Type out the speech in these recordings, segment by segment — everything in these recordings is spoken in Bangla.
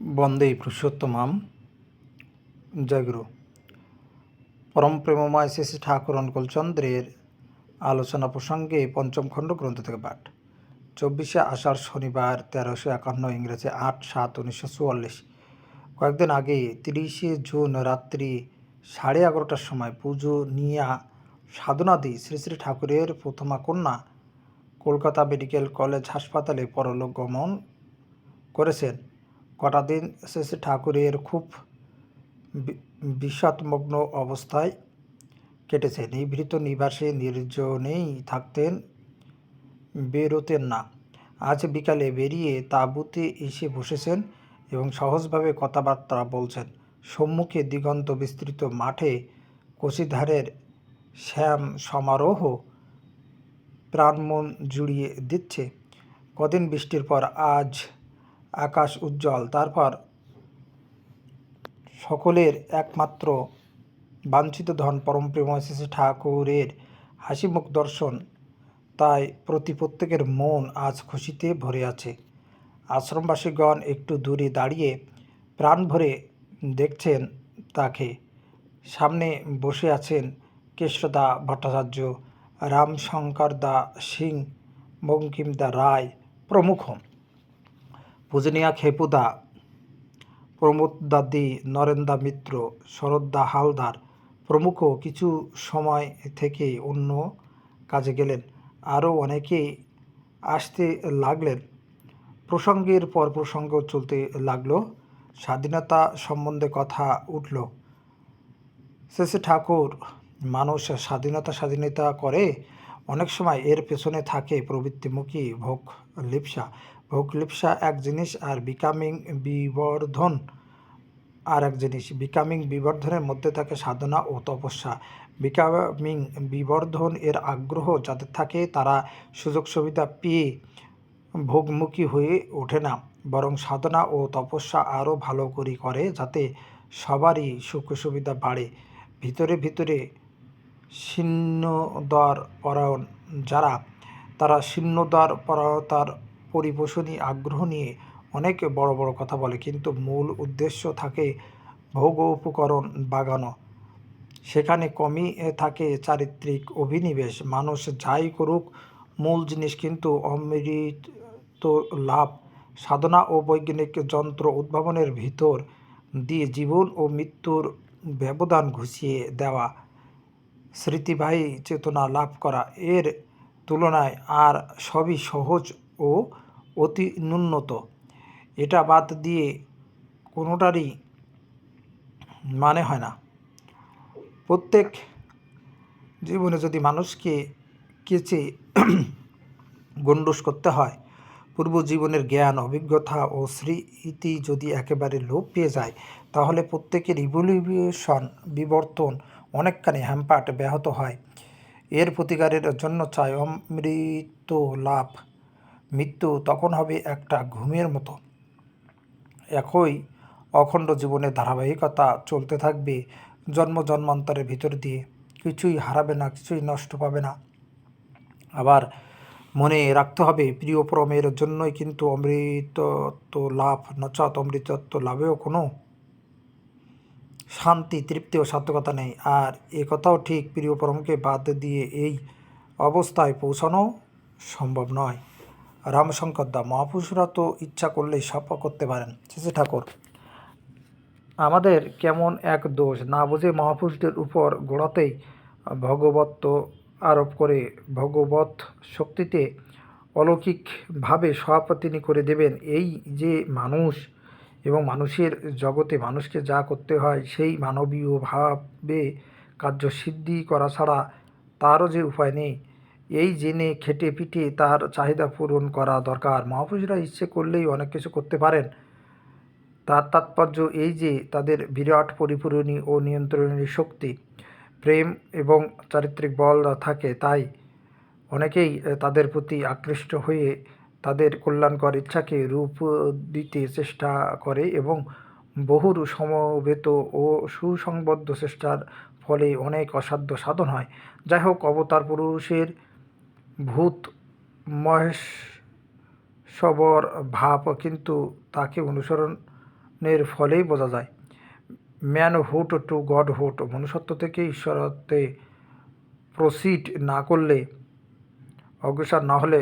বন্দে পুরুষোত্তমাম। জয়গুরু। পরম প্রেমময় শ্রী শ্রী ঠাকুর অনুকূলচন্দ্রের আলোচনা প্রসঙ্গে পঞ্চম খণ্ড গ্রন্থ থেকে পাঠ। 24শে আষাঢ় শনিবার 1351 ইংরেজি 8/7/1944। কয়েকদিন আগে 30শে জুন রাত্রি 11:30টার সময় পুজো নিয়া সাধনাদি শ্রী শ্রী ঠাকুরের প্রথমা কন্যা কলকাতা মেডিকেল কলেজ হাসপাতালে পরলোক গমন করেছেন। কটা দিন শ্রী শ্রী ঠাকুরের খুব বিষাদমগ্ন অবস্থায় কেটেছে। নিভৃত নিবাসে নির্জনেই থাকতেন, বেরোতেন না। আজ বিকালে বেরিয়ে তাঁবুতে এসে বসেছেন এবং সহজভাবে কথাবার্তা বলছেন। সম্মুখে দিগন্ত বিস্তৃত মাঠে কচিধারের শ্যাম সমারোহ প্রাণমন জুড়িয়ে দিচ্ছে। কদিন বৃষ্টির পর আজ আকাশ উজ্জ্বল। তারপর সকলের একমাত্র বাঞ্ছিত ধন পরম প্রেমময় শ্রী ঠাকুরের হাসিমুখ দর্শন। তাই প্রত্যেকের মন আজ খুশিতে ভরে আছে। আশ্রমবাসীগণ একটু দূরে দাঁড়িয়ে প্রাণ ভরে দেখছেন তাকে। সামনে বসে আছেন কেশরদা ভট্টাচার্য, রামশঙ্কর দা সিং, বঙ্কিম দা রায় প্রমুখ, পূজনীয়া খেপুদা, প্রমোদদাদি, নরেন্দা মিত্র, শরদ্দা হালদার প্রমুখ কিছু সময় থেকে অন্য কাজে গেলেন। আরও অনেকেই আসতে লাগলেন। প্রসঙ্গের পর প্রসঙ্গ চলতে লাগলো। স্বাধীনতা সম্বন্ধে কথা উঠল। শ্রী শ্রী ঠাকুর, মানুষ স্বাধীনতা করে, অনেক সময় এর পেছনে থাকে প্রবৃত্তিমুখী ভোগ লিপ্সা। ভোগ লিপ্সা এক জিনিস, আর বিকামিং বিবর্ধন আর এক জিনিস। বিকামিং বিবর্ধনের মধ্যে থাকে সাধনা ও তপস্যা। বিকামিং বিবর্ধন এর আগ্রহ যাদের থাকে তারা সুযোগ সুবিধা পেয়ে ভোগমুখী হয়ে ওঠে না, বরং সাধনা ও তপস্যা আরও ভালো করে যাতে সবারই সুখ সুবিধা বাড়ে। ভিতরে ভিতরে শীর্ণোদর পরায়ণ যারা, তারা শীর্ণোদর পরায়ণতার পরিপোষণী আগ্রহ নিয়ে অনেক বড় বড় কথা বলে, কিন্তু মূল উদ্দেশ্য থাকে ভোগোপকরণ বাগানো। সেখানে কমই থাকে চারিত্রিক অভিনিবেশ। মানুষ যাই করুক, মূল জিনিস কিন্তু অমৃত লাভ। সাধনা ও বৈজ্ঞানিক যন্ত্র উদ্ভাবনের ভিতর দিয়ে জীবন ও মৃত্যুর ব্যবধান ঘুচিয়ে দেওয়া, স্মৃতিবাহী চেতনা লাভ করা, এর তুলনায় আর সবই সহজ ও অতি ন্যূনত। এটা বাদ দিয়ে কোনোটারই মানে হয় না। প্রত্যেক জীবনে যদি মানুষকে কেচে গণ্ডূষ করতে হয়, পূর্ব জীবনের জ্ঞান, অভিজ্ঞতা ও স্মৃতি যদি একেবারে লোপ পেয়ে যায়, তাহলে প্রত্যেকের ইভলিউশন, বিবর্তন অনেকখানি হ্যাম্পার্ট ব্যাহত হয়। এর প্রতিকারের জন্য চাই অমৃত লাভ। মৃত্যু তখন হবে একটা ঘুমের মতো। একই অখণ্ড জীবনের ধারাবাহিকতা চলতে থাকবে জন্ম জন্মান্তরের ভিতর দিয়ে। কিছুই হারাবে না, কিছুই নষ্ট পাবে না। আবার মনে রাখতে হবে, প্রিয় পরমের জন্যই কিন্তু অমৃতত্ব লাভ, নচেৎ অমৃতত্ব লাভেও কোনো শান্তি, তৃপ্তি ও সার্থকতা নেই। আর এ কথাও ঠিক, প্রিয় পরমকে বাদ দিয়ে এই অবস্থায় পৌঁছানো সম্ভব নয়। রামশঙ্কর দা, মহাপুরুষরা তো ইচ্ছা করলেই সব করতে পারেন। শ্রী ঠাকুর, আমাদের কেমন এক দোষ, না বুঝে মহাপুরুষদের উপর গোড়াতেই ভগবত্ব আরোপ করে ভগবৎ শক্তিতে অলৌকিকভাবে সব তিনি করে দেবেন। এই যে মানুষ এবং মানুষের জগতে মানুষকে যা করতে হয় সেই মানবীয়ভাবে কার্যসিদ্ধি করা ছাড়া তারও যে উপায় নেই, এই জেনে খেটে পিটে তার চাহিদা পূরণ করা দরকার। মহাপুরুষরা ইচ্ছে করলেই অনেক কিছু করতে পারেন। তার তাৎপর্য এই যে তাদের বিরাট পরিপূরণী ও নিয়ন্ত্রণী শক্তি, প্রেম এবং চারিত্রিক বল থাকে। তাই অনেকেই তাদের প্রতি আকৃষ্ট হয়ে তাদের কল্যাণকর ইচ্ছাকে রূপ দিতে চেষ্টা করে এবং বহুর সমবেত ও সুসংবদ্ধ চেষ্টার ফলে অনেক অসাধ্য সাধন হয়। যাই হোক, অবতার পুরুষের ভূত মহেশ্বর ভাব, কিন্তু তাকে অনুসরণ ফলেই বোঝা যায়। ম্যানহুড টু গডহুড, মনুষ্যত্ব থেকে ঈশ্বরত্বে প্রসিড না করলে, অগ্রসর না হলে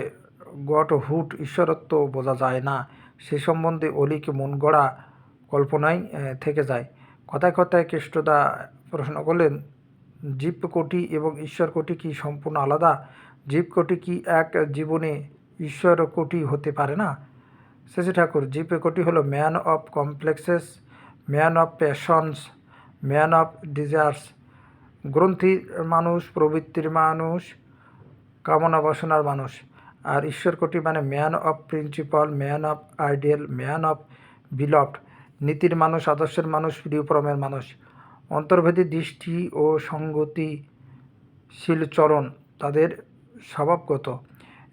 গডহুড ঈশ্বরত্ব বোঝা যায় না। সে সম্বন্ধে অলিক মনগড়া কল্পনাই থেকে যায়। কথায় কথায় কেষ্টদা প্রশ্ন করলেন, জীবকোটি এবং ঈশ্বরকোটি কি সম্পূর্ণ আলাদা? জীবকোটি কি এক জীবনে ঈশ্বরকোটি হতে পারে না? শেষে ঠাকুর, জীবকোটি হলো man of complexes, man of passions, man of desires, গ্রন্থির মানুষ, প্রবৃত্তির মানুষ, কামনা বাসনার মানুষ। আর ঈশ্বরকোটি মানে man of principal, man of ideal, man of beloved, নীতির মানুষ, আদর্শের মানুষ, প্রিয়পরমের মানুষ। অন্তর্ভেদী দৃষ্টি ও সঙ্গতিশীল চরণ তাদের স্বভাবগত।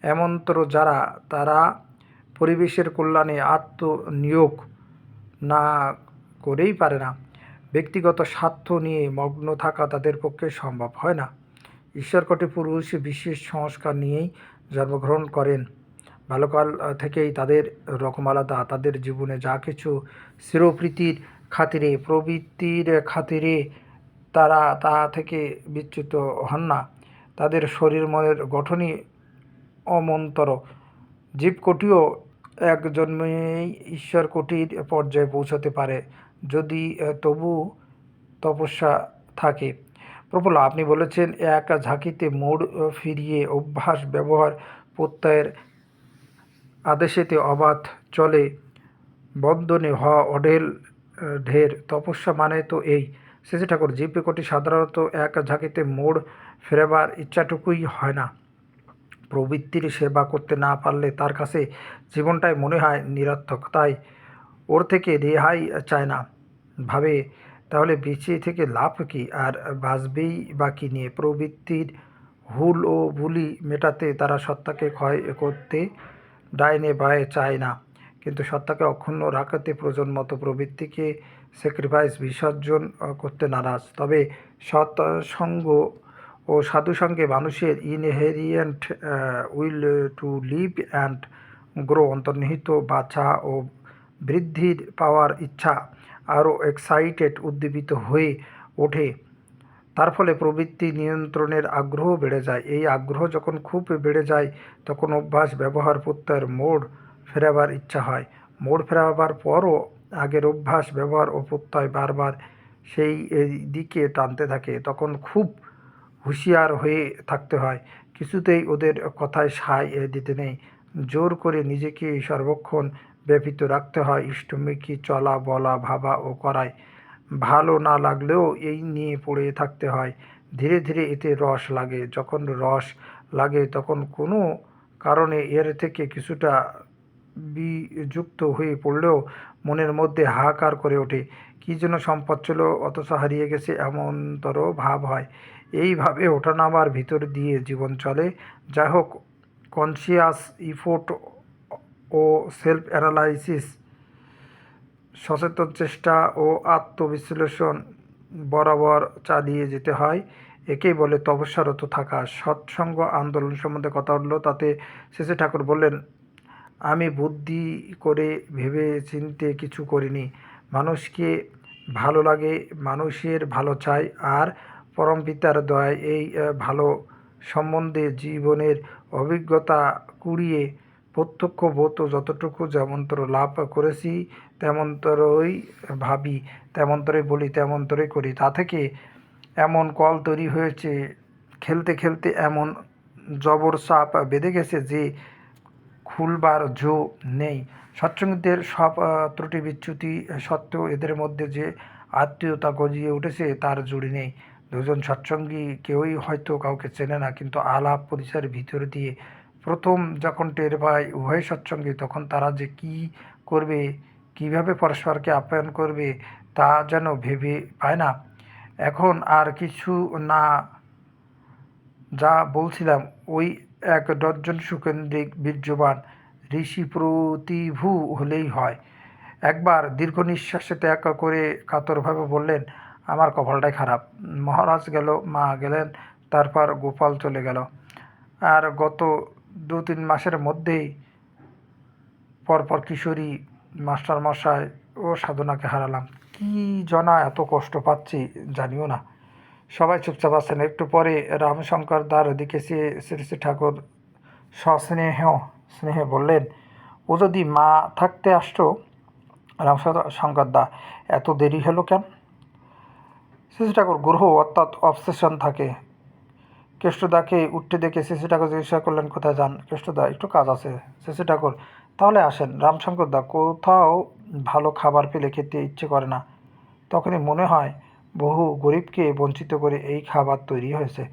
এমনতর যারা, তারা পরিবেশের কল্যাণে আত্মনিয়োগ না করেই পারে না। ব্যক্তিগত স্বার্থ নিয়ে মগ্ন থাকা তাদের পক্ষে সম্ভব হয় না। ঈশ্বরকোটি পুরুষ বিশেষ সংস্কার নিয়েই জন্মগ্রহণ করেন। বাল্যকাল থেকেই তাদের রকম আলাদা। তাদের জীবনে যা কিছু চিরপ্রীতির খাতিরে, প্রবৃত্তির খাতিরে, তারা তা থেকে বিচ্যুত হন না। তাদের শরীর মনের গঠনই অমন্তর। জীবকোটিও এক জন্মেই ঈশ্বরকোটির পর্যায়ে পৌঁছতে পারে, যদি তবু তপস্যা থাকে। প্রফুল্ল, আপনি বলেছেন এক ঝাঁকিতে মোড় ফিরিয়ে অভ্যাস, ব্যবহার, প্রত্যয়ের আদেশেতে অবাধ চলে বন্ধনে হওয়া অঢেল ঢের তপস্যা মানে তো এই। শেষে ঠাকুর, জীবকোটি সাধারণত এক ঝাঁকিতে মোড় ফেরাবার ইচ্ছাটুকুই হয় না। প্রবৃত্তির সেবা করতে না পারলে তার কাছে জীবনটাই মনে হয় নিরর্থক। তাই ওর থেকে রেহাই চায় না। ভাবে, তাহলে বেঁচে থেকে লাভ কী, আর বাঁচবেই বা কী নিয়ে? প্রবৃত্তির হুল ও বুলি মেটাতে তারা সত্তাকে ক্ষয় করতে ডাইনে বায়ে চায় না, কিন্তু সত্তাকে অক্ষুণ্ণ রাখতে প্রয়োজনমতো প্রবৃত্তিকে স্যাক্রিফাইস, বিসর্জন করতে নারাজ। তবে সৎসঙ্গ ও সাধুসঙ্গে মানুষের inherent will to live and grow, অন্তর্নিহিত বাছা ও বৃদ্ধির পাওয়ার ইচ্ছা আরও এক্সাইটেড, উদ্দীপিত হয়ে ওঠে। তার ফলে প্রবৃত্তি নিয়ন্ত্রণের আগ্রহ বেড়ে যায়। এই আগ্রহ যখন খুব বেড়ে যায়, তখন অভ্যাস, ব্যবহার, প্রত্যয়ের মোড় ফেরাবার ইচ্ছা হয়। মোড় ফেরাবার পরও আগের অভ্যাস, ব্যবহার ও প্রত্যয় বারবার সেই দিকে টানতে থাকে। তখন খুব হুঁশিয়ার হয়ে থাকতে হয়। কিছুতেই ওদের কথায় সায় দিতে নেই। জোর করে নিজেকে সর্বক্ষণ ব্যাপৃত রাখতে হয় ইষ্টমুখী চলা, বলা, ভাবা ও করায়। ভালো না লাগলেও এই নিয়ে পড়ে থাকতে হয়। ধীরে ধীরে এতে রস লাগে। যখন রস লাগে তখন কোনো কারণে এর থেকে কিছুটা বিযুক্ত হয়ে পড়লেও মনের মধ্যে হাহাকার করে ওঠে। কী যেন সম্পদ ছিল, অথচ হারিয়ে গেছে, এমনতর ভাব হয়। এইভাবে ওঠানামার ভিতর দিয়ে জীবন চলে। যাই হোক, কনসিয়াস ইফোর্ট ও সেলফ অ্যানালাইসিস, সচেতন চেষ্টা ও আত্মবিশ্লেষণ বরাবর চালিয়ে যেতে হয়। একেই বলে তপস্যারত থাকা। সৎসঙ্গ আন্দোলন সম্বন্ধে কথা উঠল। তাতে শেষে ঠাকুর বললেন, আমি বুদ্ধি করে ভেবে চিনতে কিছু করিনি। মানুষকে ভালো লাগে, মানুষের ভালো চাই, আর পরমপিতার দয়ায় এই ভালো সম্বন্ধে জীবনের অভিজ্ঞতা কুড়িয়ে প্রত্যক্ষ বোধ যতটুকু যেমনতর লাভ করেছি, তেমনতরই ভাবি, তেমনতরই বলি, তেমনতরই করি। তা থেকে এমন কল তৈরি হয়েছে, খেলতে খেলতে এমন জবর চাপ বেঁধে গেছে যে খুলবার জো নেই। সৎসঙ্গীদের সব ত্রুটি বিচ্যুতি সত্ত্বেও এদের মধ্যে যে আত্মীয়তা গজিয়ে উঠেছে তার জুড়ি নেই। দুজন সৎসঙ্গী কেউই হয়তো কাউকে চেনে না, কিন্তু আলাপ পরিচয়ের ভিতর দিয়ে প্রথম যখন টের পায় উভয় সৎসঙ্গী, তখন তারা যে কী করবে, কীভাবে পরস্পরকে আপ্যায়ন করবে, তা যেন ভেবে পায় না। এখন আর কিছু না, যা বলছিলাম, ওই এক ডজন সুকেন্দ্রিক বীর্যবান ঋষি প্রতিভু হলেই হয়। একবার দীর্ঘ নিঃশ্বাসে ত্যাগ করে কাতরভাবে বললেন, আমার কপালটাই খারাপ। মহারাজ গেল, মা গেলেন, তারপর গোপাল চলে গেল। আর গত 2-3 মাসের মধ্যেই পরপর কিশোরী, মাস্টারমশাই ও সাধনাকে হারালাম। কি জনা এত কষ্ট পাচ্ছি জানিও না। সবাই চুপচাপ আছেন। একটু পরে রামশঙ্কর দার দিকে চেয়ে শ্রী শ্রী ঠাকুর স্নেহে বললেন, ও যদি মা থাকতে আসতো। রামশঙ্কর দা, এত দেরি হলো কেন? শ্রী শ্রী ঠাকুর গ্রহ অর্থাৎ অবসেশন থাকে। কেষ্টদাকে উঠতে দেখে শ্রী শ্রী ঠাকুর জিজ্ঞাসা করলেন, কোথায় যান? কেষ্টদা, একটু কাজ আছে। শ্রী শ্রী ঠাকুর, তাহলে আসেন। রামশঙ্কর দা, কোথাও ভালো খাবার পেলে খেতে ইচ্ছে করে না। তখনই মনে হয় বহু গরিবকে বঞ্চিত করে এই খাবার তৈরি হয়েছে।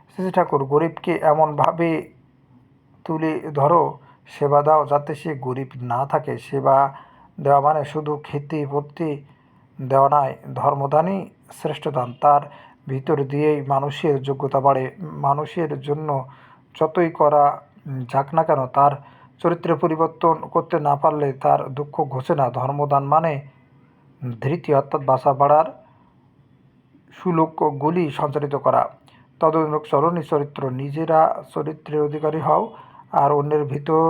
শ্রী শ্রী ঠাকুর, গরিবকে এমনভাবে তুলে ধরো, সেবা দাও যাতে সে গরিব না থাকে। সেবা দেওয়া মানে শুধু খেতে পড়তে দেওয়া নয়, ধর্মদানই শ্রেষ্ঠ দান। তার ভিতর দিয়েই মানুষের যোগ্যতা বাড়ে। মানুষের জন্য যতই করা যাক না কেন, তার চরিত্রের পরিবর্তন করতে না পারলে তার দুঃখ ঘোচে না। ধর্মদান মানে ধৃতি অর্থাৎ বাসা বাড়ার সুলোকগুলি সঞ্চারিত করা। তদনুরূপ চরণী চরিত্র। নিজেরা চরিত্রের অধিকারী হও আর অন্যের ভিতর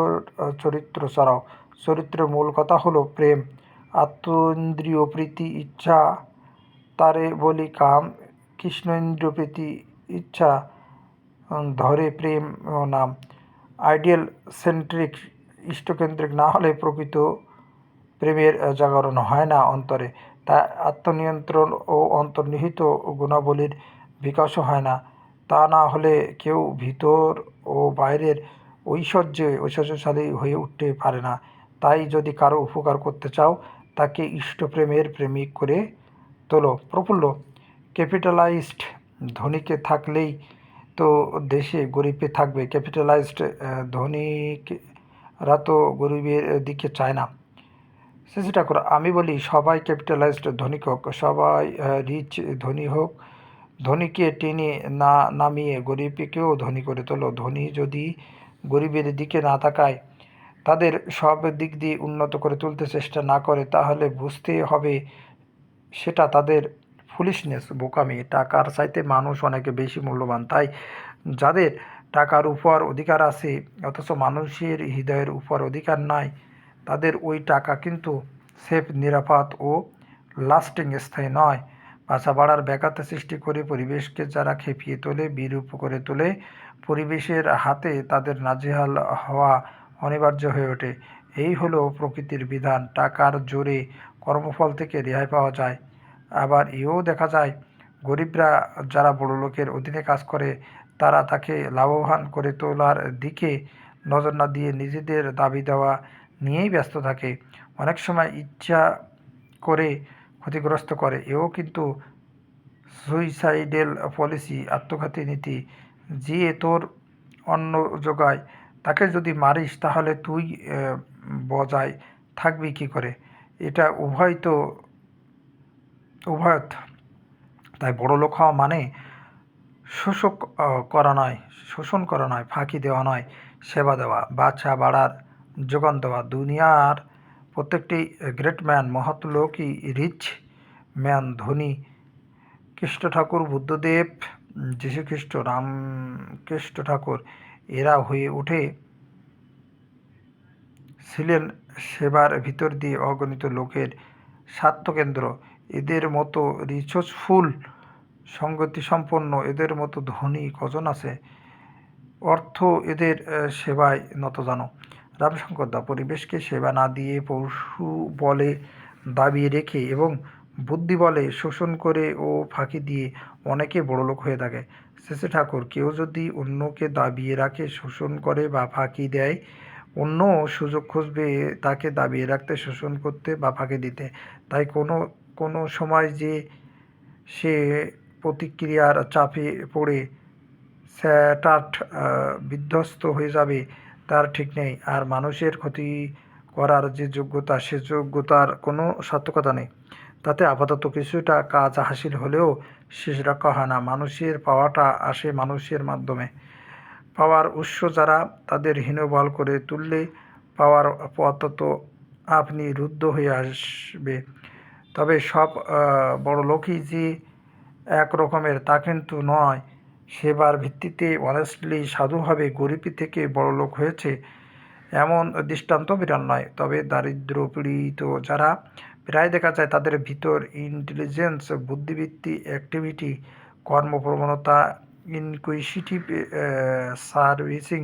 চরিত্র চড়াও। চরিত্রের মূল কথা হলো প্রেম। আত্মেন্দ্রিয় প্রীতি ইচ্ছা তারে বলি কাম, কৃষ্ণেন্দ্রিয় প্রীতি ইচ্ছা ধরে প্রেম নাম। আইডিয়াল সেন্ট্রিক, ইষ্টকেন্দ্রিক না হলে প্রকৃত প্রেমের জাগরণ হয় না অন্তরে। তাই আত্মনিয়ন্ত্রণ ও অন্তর্নিহিত গুণাবলীর বিকাশও হয় না। তা না হলে কেউ ভিতর ও বাইরের ঐশ্বর্যশালী হয়ে উঠতে পারে না। তাই যদি কারো উপকার করতে চাও, তাকে ইষ্টপ্রেমের প্রেমিক করে তোলো। প্রফুল্ল, ক্যাপিটালাইজড ধনীকে থাকলেই তো দেশে গরিবে থাকবে। ক্যাপিটালাইজড ধনীকরা তো গরিবের দিকে চায় না। শ্রী শ্রী ঠাকুর, আমি বলি সবাই ক্যাপিটালাইজড ধনিক হোক, সবাই রিচ ধনী হোক। ধনীকে টেনে না নামিয়ে গরিবকেও ধনী করে তোলো। ধনী যদি গরিবের দিকে না তাকায়, তাদের সব দিক দিয়ে উন্নত করে তুলতে চেষ্টা না করে, তাহলে বুঝতে হবে সেটা তাদের ফুলিশনেস, বোকামি। টাকার চাইতে মানুষ অনেক বেশি মূল্যবান। তাই যাদের টাকার উপর অধিকার আছে অথচ মানুষের হৃদয়ের উপর অধিকার নাই, তাদের ওই টাকা কিন্তু সেফ, নিরাপদ ও লাস্টিং, স্থায়ী নয়। বাসা বাড়ার ব্যাঘাত সৃষ্টি করে পরিবেশকে যারা খেপিয়ে তোলে, বিরূপ করে তোলে, পরিবেশের হাতে তাদের নাজেহাল হওয়া অনিবার্য হয়ে ওঠে। এই হলো প্রকৃতির বিধান। টাকার জোরে কর্মফল থেকে রেহাই পাওয়া যায়। আবার এও দেখা যায়, গরিবরা যারা বড়লোকের অধীনে কাজ করে, তারা তাকে লাভবান করে তোলার দিকে নজর না দিয়ে নিজেদের দাবি দেওয়া নিয়েই ব্যস্ত থাকে। অনেক সময় ইচ্ছা করে ক্ষতিগ্রস্ত করে। এও কিন্তু সুইসাইডাল পলিসি, আত্মঘাতী নীতি। যে তোর অন্ন যোগায়, তাকে যদি মারিস, তাহলে তুই বজায় থাকবি কী করে? এটা উভয়ত। তাই বড়লোক হওয়া মানে শোষণ করা নয়, ফাঁকি দেওয়া নয়, সেবা দেওয়া, বাচ্চা বাড়ার যোগান দেওয়া। দুনিয়ার প্রত্যেকটি গ্রেট ম্যান, মহৎ লোকই রিচ ম্যান, ধনী। কৃষ্ণ ঠাকুর, বুদ্ধদেব, যীশুখ্রিস্ট, রামকৃষ্ণ ঠাকুর, এরা হয়ে ছিলেন সেবার ভিতর দিয়ে অগণিত লোকের স্বার্থকেন্দ্র। এদের মতো রিসোর্সফুল, সঙ্গতিসম্পন্ন, এদের মতো ধনী কজন আছে? অর্থ এদের সেবায় নত জানো। রামশঙ্কর দা, পরিবেশকে সেবা না দিয়ে পশু বলে দাবিয়ে রেখে এবং বুদ্ধি বলে শোষণ করে ও ফাঁকি দিয়ে অনেকে বড়লোক হয়ে থাকে। শ্রী শ্রী ঠাকুর, কেউ যদি অন্যকে দাবিয়ে রাখে, শোষণ করে বা ফাঁকি দেয়, অন্য সুযোগ খুঁজবে তাকে দাবিয়ে রাখতে, শোষণ করতে বা ফাঁকি দিতে। তাই কোনো সময় যে সে প্রতিক্রিয়ার চাপে পড়ে স্যাটার্ড বিধ্বস্ত হয়ে যাবে তার ঠিক নেই। আর মানুষের ক্ষতি করার যে যোগ্যতা, সে যোগ্যতার কোনো সার্থকতা নেই। তাতে আপাতত কিছুটা কাজ হাসিল হলেও শেষ রক্ষা হয় না। মানুষের পাওয়াটা আসে মানুষের মাধ্যমে। পাওয়ার উৎস যারা, তাদের হীনবল করে তুললে পাওয়ার পথ তো আপনি রুদ্ধ হয়ে আসবে। তবে সব বড়লোকই যে এক রকমের তা কিন্তু নয়। সেবার ভিত্তিতে অনেস্টলি সাধুভাবে গরিবী থেকে বড়লোক হয়েছে এমন দৃষ্টান্ত বিরল নয়। তবে দারিদ্র্য পীড়িত যারা প্রায় দেখা যায় তাদের ভিতর ইন্টেলিজেন্স, বুদ্ধিবৃত্তি, অ্যাক্টিভিটি, কর্মপ্রবণতা, ইনকুইসিটিভ সার্ভিসিং,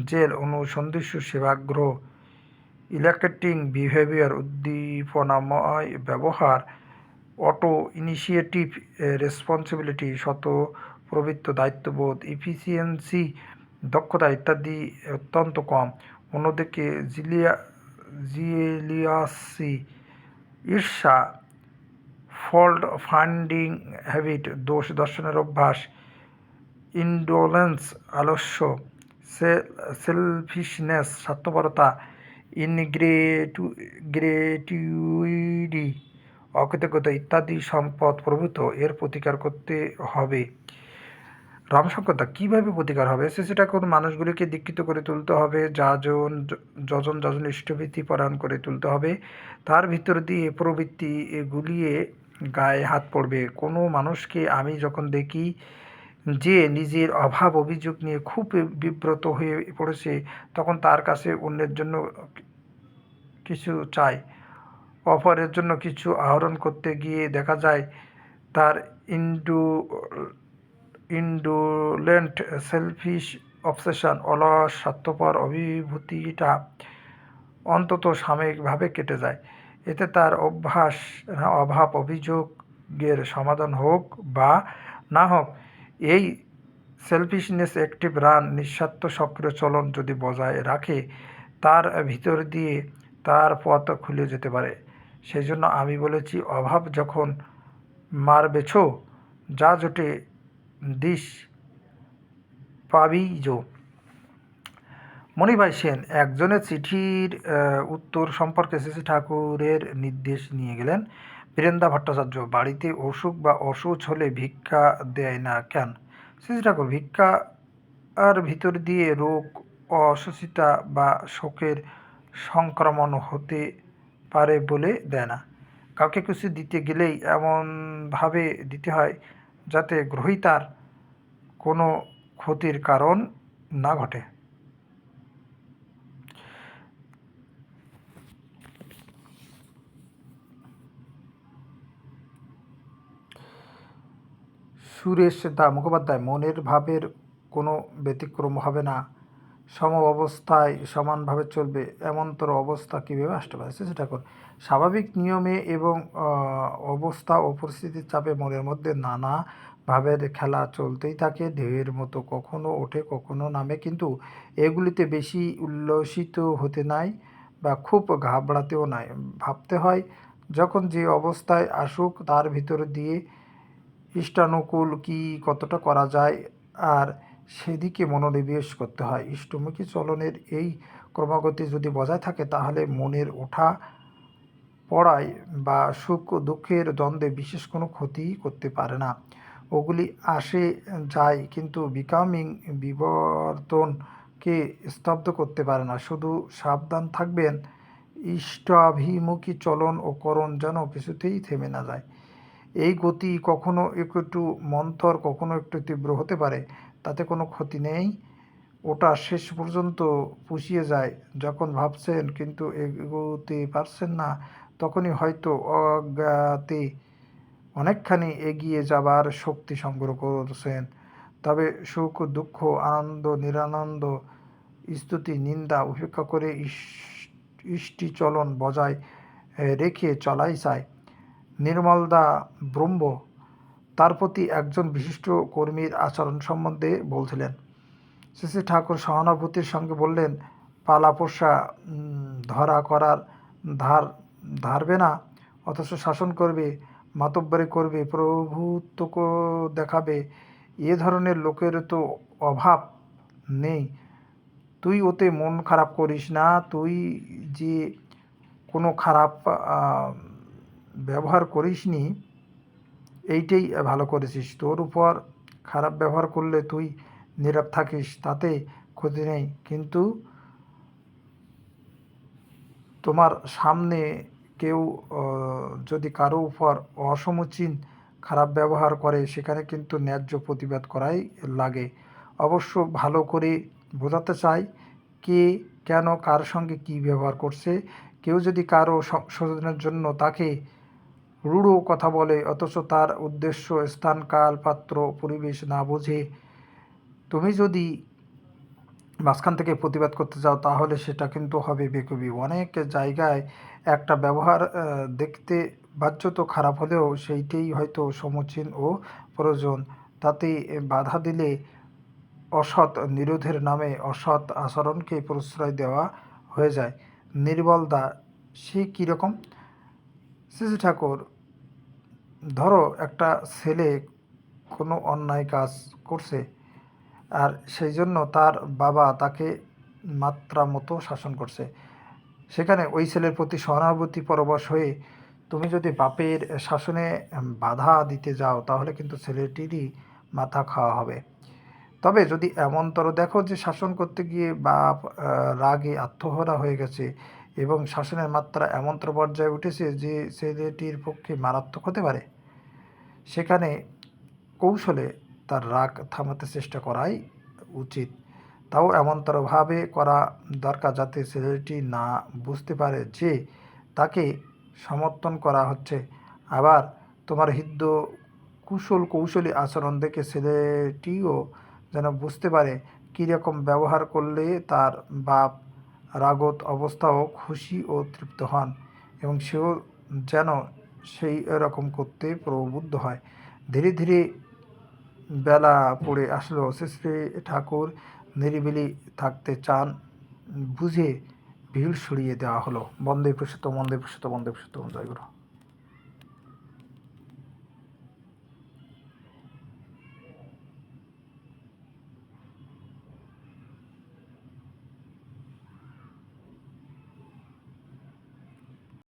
জেল অনুসন্ধিৎসু সেবাগ্রহ, ইলাকেটিং বিহেভিয়ার, উদ্দীপনাময় ব্যবহার, অটো ইনিশিয়েটিভ রেসপন্সিবিলিটি, প্রবৃত্ত দায়িত্ববোধ, ইফিসিয়েন্সি, দক্ষতা ইত্যাদি অত্যন্ত কম। অন্যদিকে জিলিয়াসি, ঈর্ষা, ফল্ট ফাইন্ডিং হ্যাবিট, দোষ দর্শনের অভ্যাস, ইন্ডোলেন্স, আলস্য, সেলফিশনেস, স্বার্থপরতা, ইনগ্রেটিউইডি, অকৃতজ্ঞতা ইত্যাদি সম্পদ প্রভূত এর প্রতিকার করতে হবে। রামসংকতা কীভাবে প্রতিকার হবে? সেটা কোন মানুষগুলিকে দীক্ষিত করে তুলতে হবে, যজন যজন ইষ্টভীতি পরায়ণ করে তুলতে হবে। তার ভিতর দিয়ে প্রবৃত্তি গুলিয়ে গায়ে হাত পড়বে। কোনো মানুষকে আমি যখন দেখি যে নিজের অভাব অভিযোগ নিয়ে খুব বিব্রত হয়ে পড়েছে, তখন তার কাছে অন্যের জন্য কিছু চাই, অপরের জন্য কিছু আহরণ করতে গিয়ে দেখা যায় তার ইন্ডোলেন্ট সেলফিশ অবসেশন, অলস স্বার্থপর অভিভূতিটা অন্তত সাময়িকভাবে কেটে যায়। এতে তার অভাব অভিযোগের সমাধান হোক বা না হোক, এই সেলফিশনেস অ্যাক্টিভ রান, নিঃস্বার্থ সক্রিয় চলন যদি বজায় রাখে, তার ভিতর দিয়ে তার পথ খুলে যেতে পারে। সেই জন্য আমি বলেছি, অভাব যখন মারবেছ, যা জোটে দিস পাবি জো। মণিভাই সেন একজনের চিঠির উত্তর সম্পর্কে শ্রী ঠাকুরের নির্দেশ নিয়ে গেলেন। বীরেন্দা ভট্টাচার্য, বাড়িতে অসুখ বা অসুচ হলে ভিক্ষা দেয় না কেন? শ্রী ঠাকুর, ভিক্ষার ভিতর দিয়ে রোগ, অসুচিতা বা শোকের সংক্রমণ হতে পারে বলে দেয় না। কাউকে কিছু দিতে গেলেই এমনভাবে দিতে হয় যাতে গ্রহীতার কোনো ক্ষতির কারণ না ঘটে। সুরেশ দা মুখোপাধ্যায়, মনের ভাবের কোনো ব্যতিক্রম হবে না, সম অবস্থায় সমানভাবে চলবে, এমনতর অবস্থা কীভাবে আসতে পারে? সেটা কর। স্বাভাবিক নিয়মে এবং অবস্থা ও পরিস্থিতির চাপে মনের মধ্যে নানা ভাবের খেলা চলতেই থাকে। ঢেউয়ের মতো কখনো ওঠে কখনো নামে, কিন্তু এগুলিতে বেশি উল্লসিত হতে নাই বা খুব ঘাবড়াতেও নাই। ভাবতে হয় যখন যে অবস্থায় আসুক তার ভিতর দিয়ে ইষ্টানুকূল কি কতটা করা যায়, আর সেদিকে মনোনিবেশ করতে হয়। ইষ্টমুখী চলনের এই ক্রমাগতি যদি বজায় থাকে, তাহলে মনের ওঠা পড়ায় বা সুখ দুঃখের দ্বন্দ্বে বিশেষ কোনো ক্ষতি করতে পারে না। ওগুলি আসে যায়, কিন্তু বিবর্তনকে স্তব্ধ করতে পারে না। শুধু সাবধান থাকবেন ইষ্টাভিমুখী চলন ও করণ যেন কিছুতেই থেমে না যায়। এই গতি কখনো একটু মন্থর, কখনো একটু তীব্র হতে পারে, তাতে কোনো ক্ষতি নেই। ওটা শেষ পর্যন্ত পুষিয়ে যায়। যখন ভাবছেন কিন্তু এগোতে পারছেন না, তখনই হয়তো অজ্ঞাতে অনেকখানি এগিয়ে যাবার শক্তি সংগ্রহ করছেন। তবে সুখ দুঃখ, আনন্দ নিরানন্দ, স্তুতি নিন্দা উপেক্ষা করে ইষ্টিচলন বজায় রেখে চলাই চায়। নির্মলদা ব্রহ্ম তার প্রতি একজন বিশিষ্ট কর্মীর আচরণ সম্বন্ধে বলছিলেন। শ্রী ঠাকুর সহানুভূতির সঙ্গে বললেন, পালা পোষা ধরা করার ধারবে না, অথচ শাসন করবে, মাতব্বরি করবে, প্রভুত্ব দেখাবে, এ ধরনের লোকের তো অভাব নেই। তুই ওতে মন খারাপ করিস না। তুই যে কোনো খারাপ ব্যবহার করিসনি, এইটাই ভালো করেছিস। তোর উপর খারাপ ব্যবহার করলে তুই নীরব থাকিস, তাতে ক্ষতি নেই। কিন্তু তোমার সামনে কেউ যদি কারো উপর অসমীচীন খারাপ ব্যবহার করে, সেখানে কিন্তু ন্যায্য প্রতিবাদ করাই লাগে। অবশ্য ভালো করে বোঝাতে চাই কে কেন কার সঙ্গে কী ব্যবহার করছে, কেউ যদি কারো সংশোধনের জন্য তাকে রূঢ় কথা বলে, অথচ তার উদ্দেশ্য, স্থান, কাল, পাত্র, পরিবেশ না বুঝে তুমি যদি মাঝখান থেকে প্রতিবাদ করতে যাও, তাহলে সেটা কিন্তু হবে বেকুবি। অনেক জায়গায় একটা ব্যবহার দেখতে বাহ্যত খারাপ হলেও সেইটাই হয়তো সমীচীন ও প্রয়োজন। তাতে বাধা দিলে অসৎ নিরোধের নামে অসৎ আচরণকে প্রশ্রয় দেওয়া হয়ে যায়। নির্বল দা সে কীরকম? শ্রী ঠাকুর, ধরো একটা ছেলে কোনো অন্যায় কাজ করছে, আর সেই জন্য তার বাবা তাকে মাত্রা মতো শাসন করছে। সেখানে ওই ছেলের প্রতি সহানুভূতি পরবশ হয়ে তুমি যদি বাপের শাসনে বাধা দিতে যাও, তাহলে কিন্তু ছেলেটিরই মাথা খাওয়া হবে। তবে যদি এমনতর দেখো যে শাসন করতে গিয়ে বাপ রাগে আত্মহারা হয়ে গেছে এবং শাসনের মাত্রা এমনতর পর্যায়ে উঠেছে যে ছেলেটির পক্ষে মারাত্মক হতে পারে, সেখানে কৌশলে তার রাগ থামাতে চেষ্টা করাই উচিত। তাও এমনতরভাবে করা দরকার যাতে ছেলেটি না বুঝতে পারে যে তাকে সমর্থন করা হচ্ছে। আবার তোমার হৃদ্য কৌশলী আচরণ দেখে ছেলেটিও যেন বুঝতে পারে কীরকম ব্যবহার করলে তার বাপ রাগত অবস্থাও খুশি ও তৃপ্ত হন, এবং সেও যেন সেই রকম করতে প্রবুদ্ধ হয়। ধীরে ধীরে বেলা পড়ে আসলো। শ্রী ঠাকুর নিরিবিলি থাকতে চান বুঝে ভিড় সরিয়ে দেওয়া হলো। বন্দে পুরুষোত্তম, বন্দে পুরুষোত্তম, বন্দে পুরুষোত্তম, জয় গুরু।